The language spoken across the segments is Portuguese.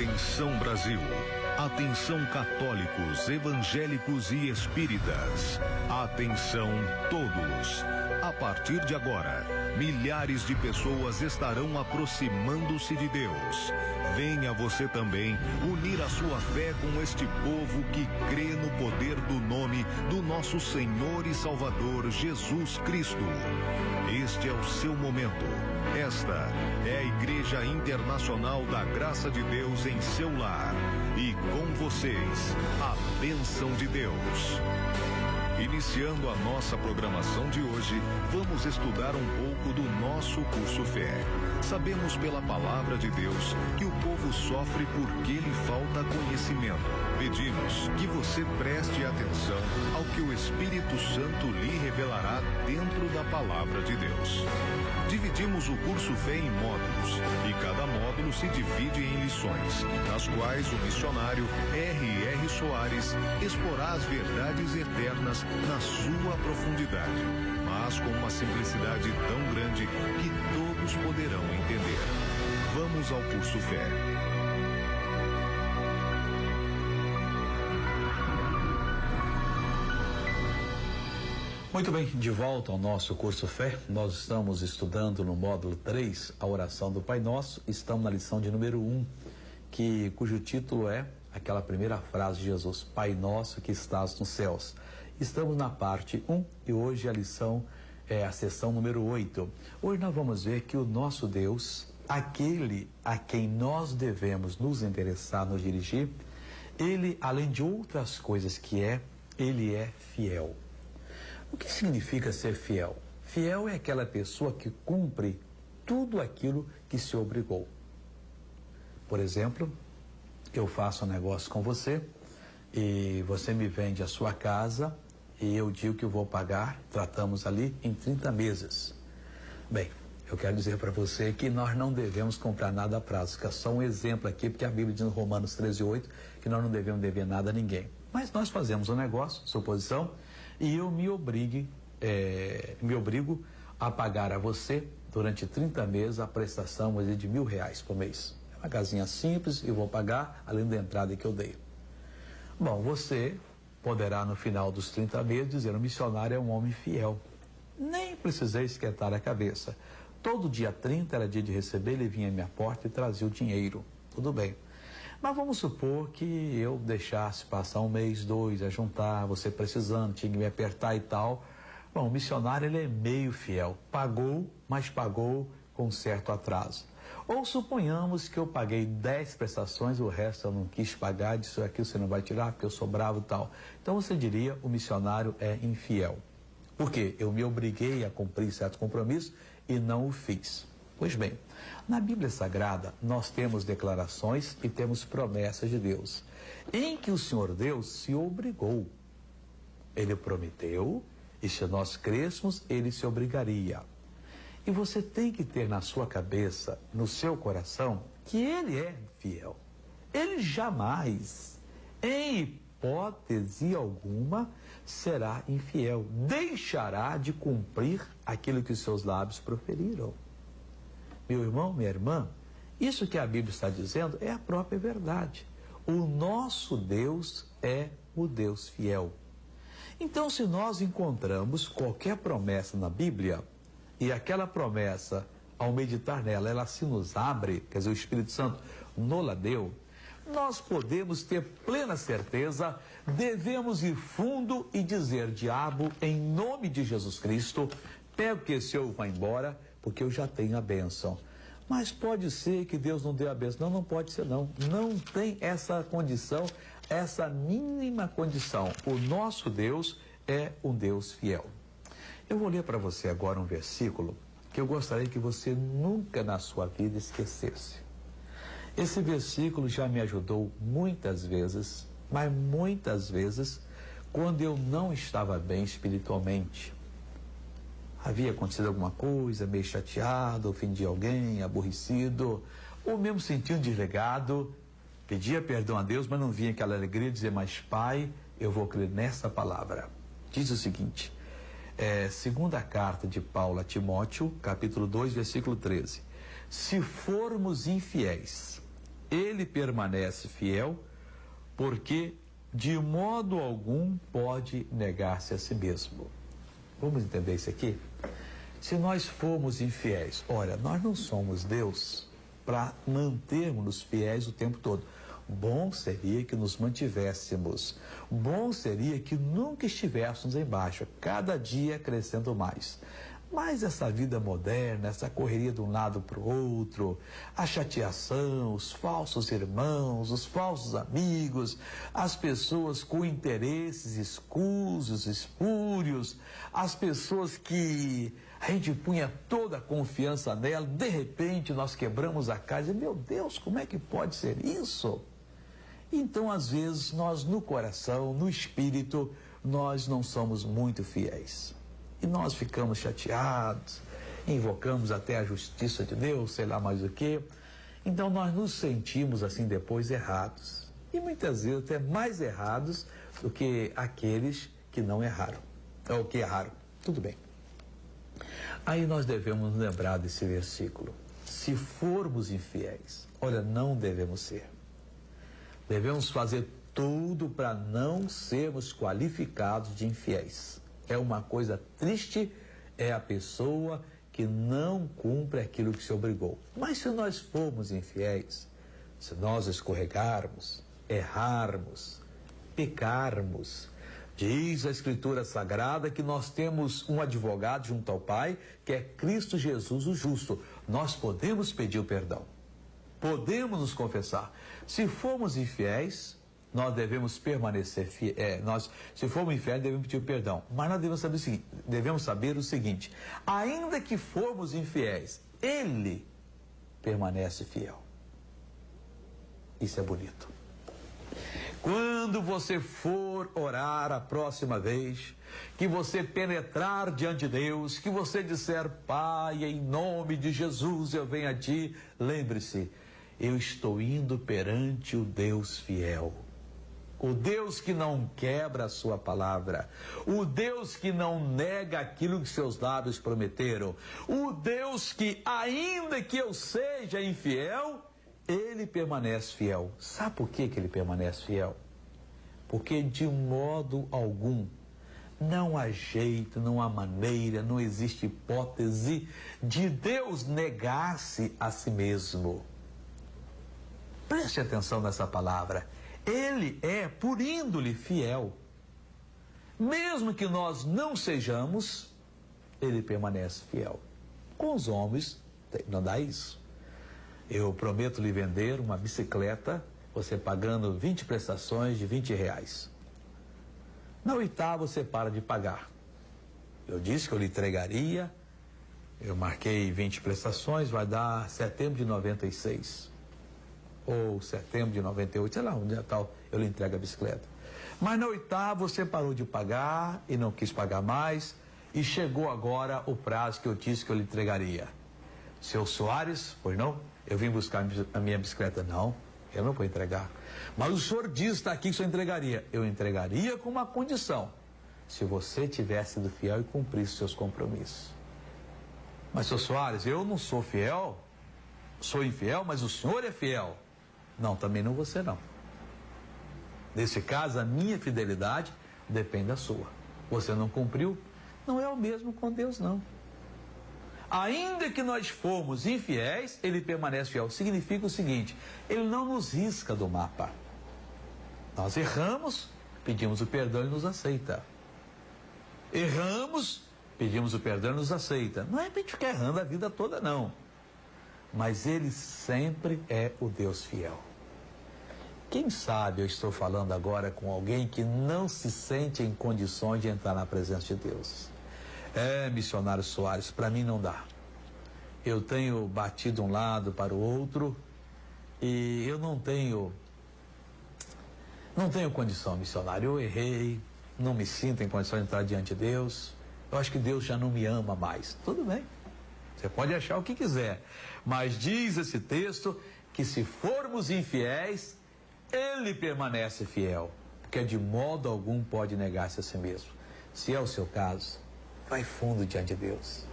Atenção Brasil, atenção católicos, evangélicos e espíritas, atenção todos. A partir de agora, milhares de pessoas estarão aproximando-se de Deus. Venha você também unir a sua fé com este povo que crê no poder do nome do nosso Senhor e Salvador Jesus Cristo. Este é o seu momento. Esta é a Igreja Internacional da Graça de Deus em seu lar. E com vocês, a bênção de Deus. Iniciando a nossa programação de hoje, vamos estudar um pouco do nosso curso Fé. Sabemos pela palavra de Deus que o povo sofre porque lhe falta conhecimento. Pedimos que você preste atenção ao que o Espírito Santo lhe revelará dentro da palavra de Deus. Dividimos o curso Fé em módulos e cada módulo se divide em lições, nas quais o missionário R.R. Soares exporá as verdades eternas na sua profundidade, mas com uma simplicidade tão grande que todos poderão entender. Vamos ao curso Fé. Muito bem, de volta ao nosso curso Fé. Nós estamos estudando no módulo 3 a oração do Pai Nosso. Estamos na lição de número 1, cujo título é aquela primeira frase de Jesus: Pai Nosso que estás nos céus. Estamos na parte 1 e hoje a lição é a sessão número 8. Hoje nós vamos ver que o nosso Deus, aquele a quem nós devemos nos interessar, nos dirigir, ele, além de outras coisas ele é fiel. O que significa ser fiel? Fiel é aquela pessoa que cumpre tudo aquilo que se obrigou. Por exemplo, eu faço um negócio com você e você me vende a sua casa e eu digo que eu vou pagar, tratamos ali em 30 meses. Bem, eu quero dizer para você que nós não devemos comprar nada a prazo. Fica só um exemplo aqui, porque a Bíblia diz em Romanos 13:8 que nós não devemos dever nada a ninguém. Mas nós fazemos um negócio, suposição, e eu me obrigo a pagar a você durante 30 meses a prestação de R$1.000 por mês. É uma casinha simples e vou pagar além da entrada que eu dei. Bom, você poderá no final dos 30 meses dizer: o missionário é um homem fiel. Nem precisei esquentar a cabeça. Todo dia 30 era dia de receber, ele vinha à minha porta e trazia o dinheiro. Tudo bem. Mas vamos supor que eu deixasse passar um mês, 2, a juntar, você precisando, tinha que me apertar e tal. Bom, o missionário ele é meio fiel. Pagou, mas pagou com certo atraso. Ou suponhamos que eu paguei 10 prestações, o resto eu não quis pagar, disso aqui você não vai tirar porque eu sou bravo e tal. Então você diria: o missionário é infiel. Por quê? Eu me obriguei a cumprir certo compromisso e não o fiz. Pois bem, na Bíblia Sagrada nós temos declarações e temos promessas de Deus, em que o Senhor Deus se obrigou. Ele prometeu, e se nós crêssemos, ele se obrigaria. E você tem que ter na sua cabeça, no seu coração, que ele é fiel. Ele jamais, em hipótese alguma, será infiel. Deixará de cumprir aquilo que os seus lábios proferiram. Meu irmão, minha irmã, isso que a Bíblia está dizendo é a própria verdade. O nosso Deus é o Deus fiel. Então, se nós encontramos qualquer promessa na Bíblia, e aquela promessa, ao meditar nela, ela se nos abre, quer dizer, o Espírito Santo nos deu, nós podemos ter plena certeza, devemos ir fundo e dizer: diabo, em nome de Jesus Cristo, pego que esse eu vá embora, porque eu já tenho a bênção. Mas pode ser que Deus não dê a bênção. Não, não pode ser não. Não tem essa condição, essa mínima condição. O nosso Deus é um Deus fiel. Eu vou ler para você agora um versículo que eu gostaria que você nunca na sua vida esquecesse. Esse versículo já me ajudou muitas vezes, mas muitas vezes, quando eu não estava bem espiritualmente. Havia acontecido alguma coisa, meio chateado, ofendi alguém, aborrecido, ou mesmo sentindo desligado, pedia perdão a Deus, mas não vinha aquela alegria de dizer: mas Pai, eu vou crer nessa palavra. Diz o seguinte, segunda carta de Paulo a Timóteo, capítulo 2, versículo 13. Se formos infiéis ele permanece fiel, porque de modo algum pode negar-se a si mesmo. Vamos entender isso aqui? Se nós formos infiéis, olha, nós não somos Deus para mantermos-nos fiéis o tempo todo. Bom seria que nos mantivéssemos. Bom seria que nunca estivéssemos embaixo, cada dia crescendo mais. Mas essa vida moderna, essa correria de um lado para o outro, a chateação, os falsos irmãos, os falsos amigos, as pessoas com interesses escusos, espúrios, as pessoas que a gente punha toda a confiança nela, de repente nós quebramos a cara e meu Deus, como é que pode ser isso? Então, às vezes, nós no coração, no espírito, nós não somos muito fiéis. E nós ficamos chateados, invocamos até a justiça de Deus, sei lá mais o quê. Então nós nos sentimos assim depois errados. E muitas vezes até mais errados do que aqueles que não erraram. Ou que erraram. Tudo bem. Aí nós devemos nos lembrar desse versículo. Se formos infiéis, olha, não devemos ser. Devemos fazer tudo para não sermos qualificados de infiéis. É uma coisa triste, é a pessoa que não cumpre aquilo que se obrigou. Mas se nós formos infiéis, se nós escorregarmos, errarmos, pecarmos, diz a Escritura Sagrada que nós temos um advogado junto ao Pai, que é Cristo Jesus o justo. Nós podemos pedir o perdão, podemos nos confessar. Se formos infiéis, nós devemos permanecer fiéis. Se formos infiéis, devemos pedir perdão. Mas nós devemos saber o seguinte: ainda que formos infiéis, Ele permanece fiel. Isso é bonito. Quando você for orar a próxima vez, que você penetrar diante de Deus, que você disser: Pai, em nome de Jesus eu venho a Ti, lembre-se, eu estou indo perante o Deus fiel. O Deus que não quebra a sua palavra, o Deus que não nega aquilo que seus lábios prometeram, o Deus que, ainda que eu seja infiel, Ele permanece fiel. Sabe por que Ele permanece fiel? Porque de modo algum, não há jeito, não há maneira, não existe hipótese de Deus negar-se a si mesmo. Preste atenção nessa palavra. Ele é, por índole, fiel. Mesmo que nós não sejamos, Ele permanece fiel. Com os homens, não dá isso. Eu prometo lhe vender uma bicicleta, você pagando 20 prestações de R$20. Na oitava, você para de pagar. Eu disse que eu lhe entregaria, eu marquei 20 prestações, vai dar setembro de 96. Ou setembro de 98, sei lá, um dia tal, eu lhe entrego a bicicleta. Mas na oitava você parou de pagar e não quis pagar mais, e chegou agora o prazo que eu disse que eu lhe entregaria. Seu Soares, pois não? Eu vim buscar a minha bicicleta. Não, eu não vou entregar. Mas o senhor disse, está aqui, que o senhor entregaria. Eu entregaria com uma condição: se você tivesse sido fiel e cumprisse seus compromissos. Mas, seu Soares, eu não sou fiel, sou infiel, mas o senhor é fiel. Não, também não você não. Nesse caso, a minha fidelidade depende da sua. Você não cumpriu, não é o mesmo com Deus, não. Ainda que nós formos infiéis, Ele permanece fiel. Significa o seguinte: Ele não nos risca do mapa. Nós erramos, pedimos o perdão e nos aceita. Erramos, pedimos o perdão e nos aceita. Não é para a gente ficar errando a vida toda, não. Mas Ele sempre é o Deus fiel. Quem sabe eu estou falando agora com alguém que não se sente em condições de entrar na presença de Deus. Missionário Soares, para mim não dá. Eu tenho batido um lado para o outro e eu não tenho condição, missionário. Eu errei, não me sinto em condição de entrar diante de Deus. Eu acho que Deus já não me ama mais. Tudo bem. Você pode achar o que quiser, mas diz esse texto que se formos infiéis, Ele permanece fiel, porque de modo algum pode negar-se a si mesmo. Se é o seu caso, vai fundo diante de Deus.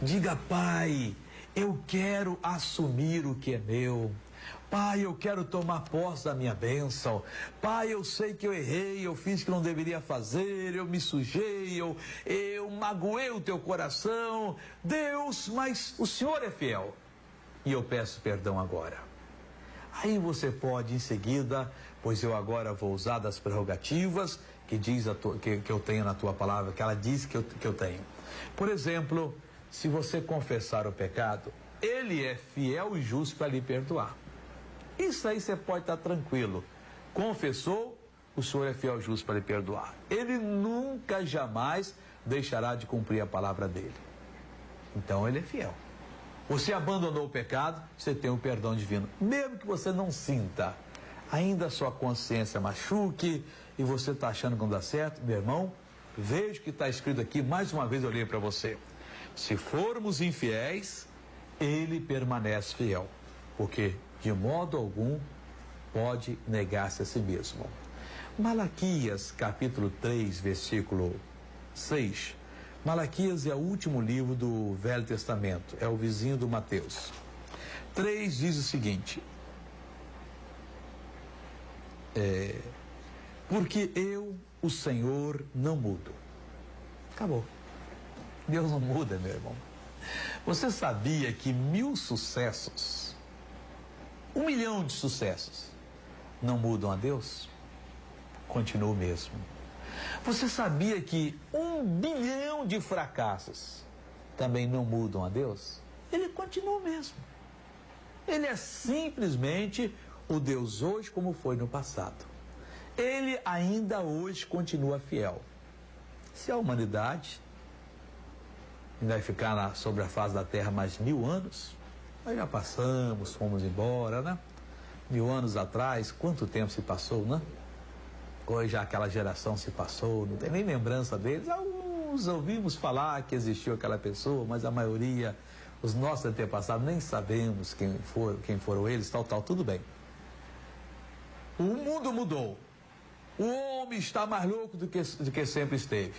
Diga: Pai, eu quero assumir o que é meu. Pai, eu quero tomar posse da minha bênção. Pai, eu sei que eu errei, eu fiz o que não deveria fazer, eu me sujei, eu magoei o teu coração. Deus, mas o Senhor é fiel. E eu peço perdão agora. Aí você pode em seguida, pois eu agora vou usar das prerrogativas que diz que eu tenho na tua palavra, que ela diz que eu tenho. Por exemplo, se você confessar o pecado, Ele é fiel e justo para lhe perdoar. Isso aí você pode estar tranquilo. Confessou, o Senhor é fiel e justo para lhe perdoar. Ele nunca, jamais deixará de cumprir a palavra dele. Então ele é fiel. Você abandonou o pecado, você tem o perdão divino. Mesmo que você não sinta, ainda a sua consciência machuque e você está achando que não dá certo, meu irmão, veja o que está escrito aqui, mais uma vez eu leio para você. Se formos infiéis, ele permanece fiel, porque de modo algum pode negar-se a si mesmo. Malaquias, capítulo 3, versículo 6. Malaquias é o último livro do Velho Testamento, é o vizinho do Mateus. 3 diz o seguinte: porque eu, o Senhor, não mudo. Acabou. Deus não muda, meu irmão. Você sabia que 1000 sucessos, 1 milhão de sucessos, não mudam a Deus? Continua o mesmo. Você sabia que 1 bilhão de fracassos também não mudam a Deus? Ele continua o mesmo. Ele é simplesmente o Deus hoje como foi no passado. Ele ainda hoje continua fiel. Se a humanidade ainda vai ficar sobre a face da terra mais 1000 anos, nós já passamos, fomos embora, né? 1000 anos atrás, quanto tempo se passou, né? Hoje aquela geração se passou, não tem nem lembrança deles. Alguns ouvimos falar que existiu aquela pessoa, mas a maioria, os nossos antepassados, nem sabemos quem foram eles, tal, tudo bem. O mundo mudou. O homem está mais louco do que sempre esteve.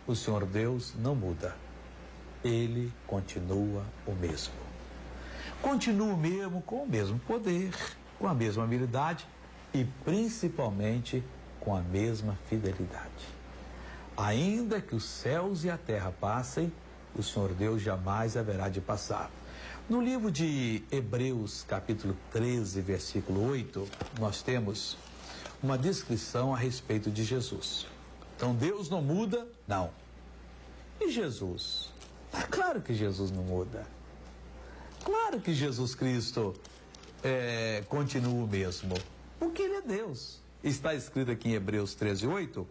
O Senhor Deus não muda. Ele continua o mesmo. Continua o mesmo com o mesmo poder, com a mesma habilidade e principalmente com a mesma fidelidade. Ainda que os céus e a terra passem, o Senhor Deus jamais haverá de passar. No livro de Hebreus, capítulo 13, versículo 8, nós temos uma descrição a respeito de Jesus. Então Deus não muda? Não. E Jesus? Claro que Jesus não muda. Claro que Jesus Cristo continua o mesmo, porque Ele é Deus. Está escrito aqui em Hebreus 13, 8,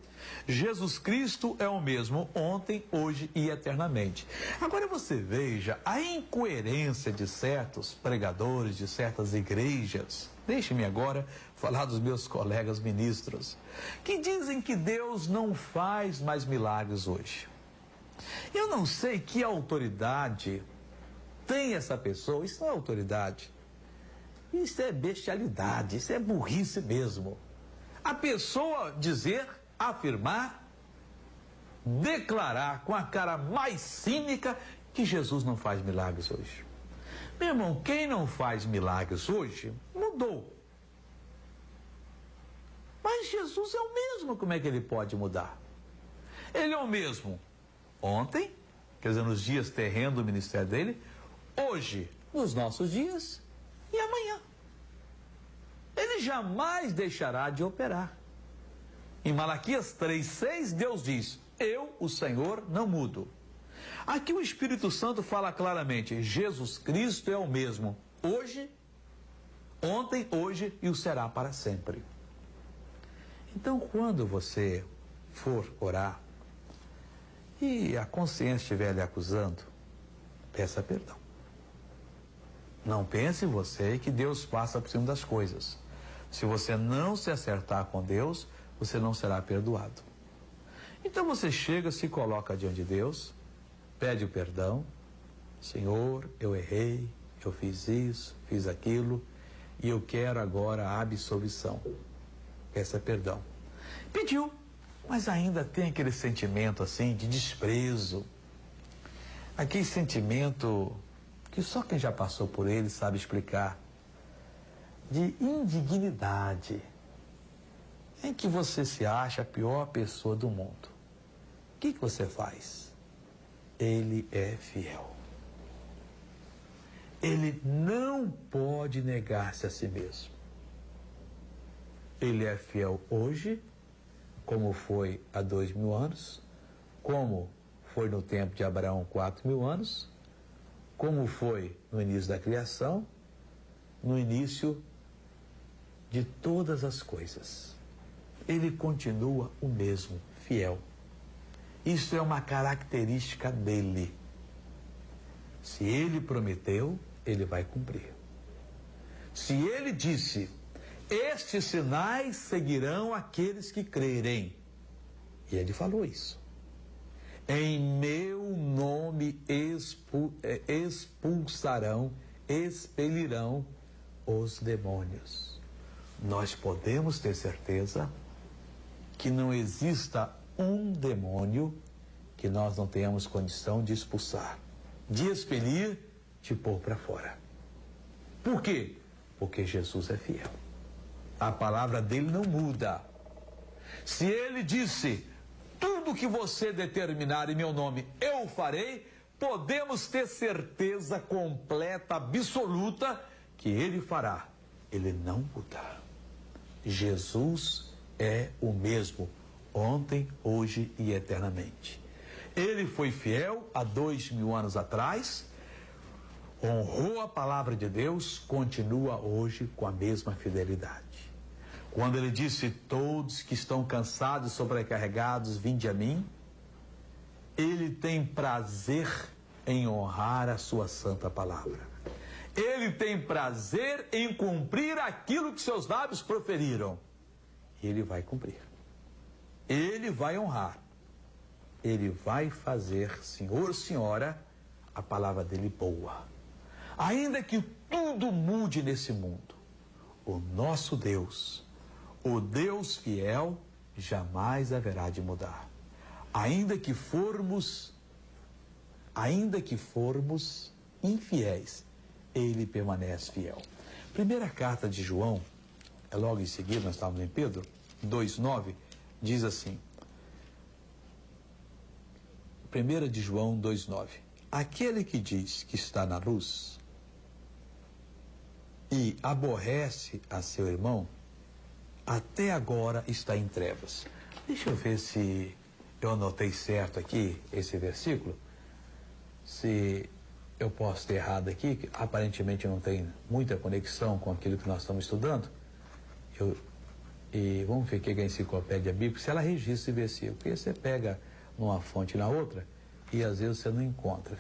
Jesus Cristo é o mesmo ontem, hoje e eternamente. Agora você veja a incoerência de certos pregadores, de certas igrejas. Deixe-me agora falar dos meus colegas ministros, que dizem que Deus não faz mais milagres hoje. Eu não sei que autoridade tem essa pessoa, isso não é autoridade. Isso é bestialidade, isso é burrice mesmo. A pessoa dizer, afirmar, declarar com a cara mais cínica que Jesus não faz milagres hoje. Meu irmão, quem não faz milagres hoje, mudou. Mas Jesus é o mesmo, como é que ele pode mudar? Ele é o mesmo ontem, quer dizer, nos dias terrenos do ministério dele, hoje, nos nossos dias e amanhã. Ele jamais deixará de operar. Em Malaquias 3:6, Deus diz: eu, o Senhor, não mudo. Aqui o Espírito Santo fala claramente: Jesus Cristo é o mesmo hoje, ontem, hoje e o será para sempre. Então, quando você for orar e a consciência estiver lhe acusando, peça perdão. Não pense você que Deus passa por cima das coisas. Se você não se acertar com Deus, você não será perdoado. Então você chega, se coloca diante de Deus, pede o perdão. Senhor, eu errei, eu fiz isso, fiz aquilo, e eu quero agora a absolvição. Peça perdão. Pediu, mas ainda tem aquele sentimento assim de desprezo. Aquele sentimento que só quem já passou por ele sabe explicar. de indignidade, em que você se acha a pior pessoa do mundo, o que você faz? Ele é fiel. Ele não pode negar-se a si mesmo. Ele é fiel hoje, como foi há 2000 anos, como foi no tempo de Abraão 4000 anos, como foi no início da criação, no início de todas as coisas. Ele continua o mesmo, fiel. Isso é uma característica dele. Se ele prometeu, ele vai cumprir. Se ele disse, estes sinais seguirão aqueles que crerem, e ele falou isso. Em meu nome expulsarão, expelirão os demônios. Nós podemos ter certeza que não exista um demônio que nós não tenhamos condição de expulsar, de expelir, de pôr para fora. Por quê? Porque Jesus é fiel. A palavra dele não muda. Se ele disse, tudo que você determinar em meu nome, eu farei, podemos ter certeza completa, absoluta, que ele fará. Ele não muda. Jesus é o mesmo, ontem, hoje e eternamente. Ele foi fiel há 2000 anos atrás, honrou a palavra de Deus, continua hoje com a mesma fidelidade. Quando ele disse, todos que estão cansados e sobrecarregados, vinde a mim, ele tem prazer em honrar a sua santa palavra. Ele tem prazer em cumprir aquilo que seus lábios proferiram. Ele vai cumprir. Ele vai honrar. Ele vai fazer, senhor, senhora, a palavra dele boa. Ainda que tudo mude nesse mundo, o nosso Deus, o Deus fiel, jamais haverá de mudar. Ainda que formos infiéis, ele permanece fiel. Primeira carta de João, é logo em seguida, nós estávamos em Pedro, 2:9, diz assim, 1 de João 2:9, aquele que diz que está na luz e aborrece a seu irmão, até agora está em trevas. Deixa eu ver se eu anotei certo aqui esse versículo, se eu posso ter errado aqui, que aparentemente não tem muita conexão com aquilo que nós estamos estudando. E vamos ver o que é a enciclopédia bíblica, se ela registra esse versículo, porque você pega numa fonte e na outra, e às vezes você não encontra.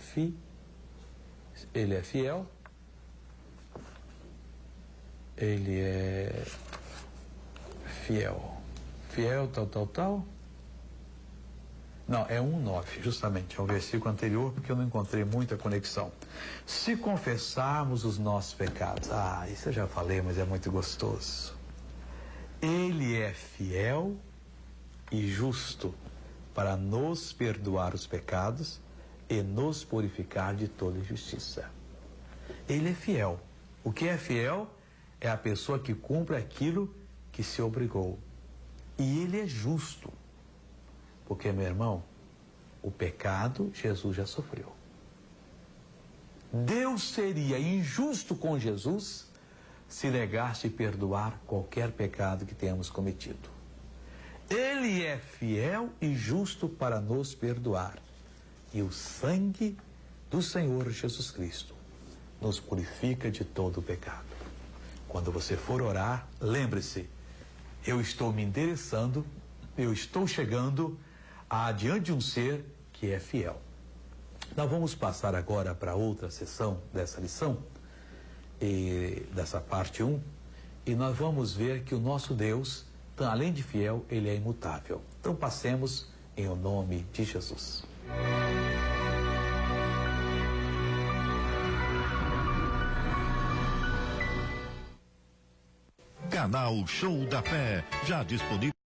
Ele é fiel, ele é fiel, tal. Não, é 1:9, justamente, é o versículo anterior, porque eu não encontrei muita conexão. Se confessarmos os nossos pecados, isso eu já falei, mas é muito gostoso. Ele é fiel e justo para nos perdoar os pecados e nos purificar de toda injustiça. Ele é fiel. O que é fiel é a pessoa que cumpre aquilo que se obrigou. E ele é justo. Porque, meu irmão, o pecado Jesus já sofreu. Deus seria injusto com Jesus se negasse perdoar qualquer pecado que tenhamos cometido. Ele é fiel e justo para nos perdoar. E o sangue do Senhor Jesus Cristo nos purifica de todo o pecado. Quando você for orar, lembre-se, eu estou me endereçando, eu estou chegando adiante de um ser que é fiel. Nós vamos passar agora para outra sessão dessa lição, dessa parte 1, e nós vamos ver que o nosso Deus, além de fiel, ele é imutável. Então passemos em o nome de Jesus. Canal Show da Fé, já disponível.